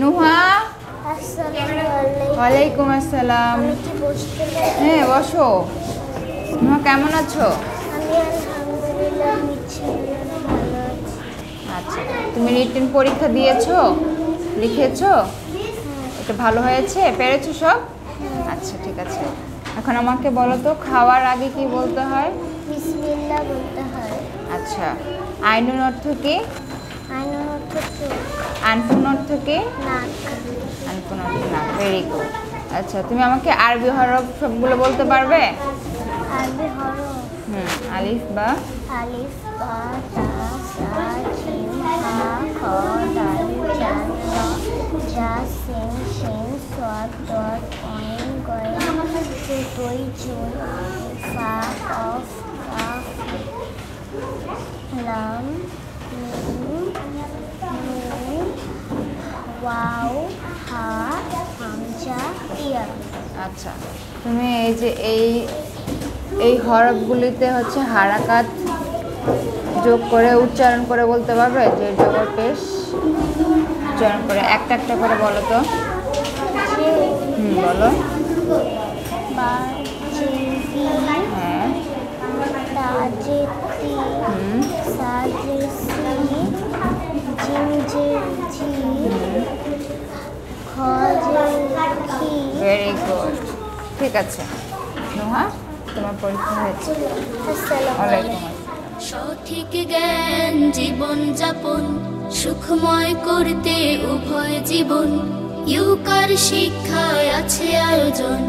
নুহা। আসসালামু ওয়ালাইকুম আসসালাম। আমি কি বসতে পারি? হ্যাঁ বসো। নুহা কেমন আছো? আমি আলহামদুলিল্লাহ ভালো আছি। আচ্ছা, তুমি রিটেন পরীক্ষা দিয়েছো, লিখেছো? এটা ভালো হয়েছে, পেরেছো সব? আচ্ছা ঠিক আছে। এখন আমাকে বলো তো, খাওয়ার আগে কি বলতে হয়? বিসমিল্লাহ বলতে হয়। আচ্ছা, আইনুন অর্থ কি? আইনুন অর্থ চোখ। আনফুন অর্থ কি? নাক। আনফুন অর্থ নাক। Very good. আচ্ছা, তুমি আমাকে আরবি হরফ সবগুলো বলতে পারবে? আরবি হরফ। আলিফ বা? আলিফ বা তা সা জিম হা খ দাল জাল র জা সিন শিন সাদ দাদ আইন গয়েন তই জুন ফা কফ কাফ লাম মিম নুন ওয়াও হা হামজা ইয়া। আচ্ছা, তুমি এই যে এই হরফগুলিতে হচ্ছে হারাকাত যোগ করে উচ্চারণ করে বলতে পারবে? যে জবর পেশ উচ্চারণ করে একটা একটা করে বলো তো। বলো। হ্যাঁ। Very good. ঠিক আছে নুহা, তোমার পরীক্ষা হয়েছে। ওয়ালাইকুম আসসালাম। সঠিক জ্ঞান জীবন যাপন সুখময় করতে উভয় জীবন ইউকার শিক্ষায় আছে আয়োজন।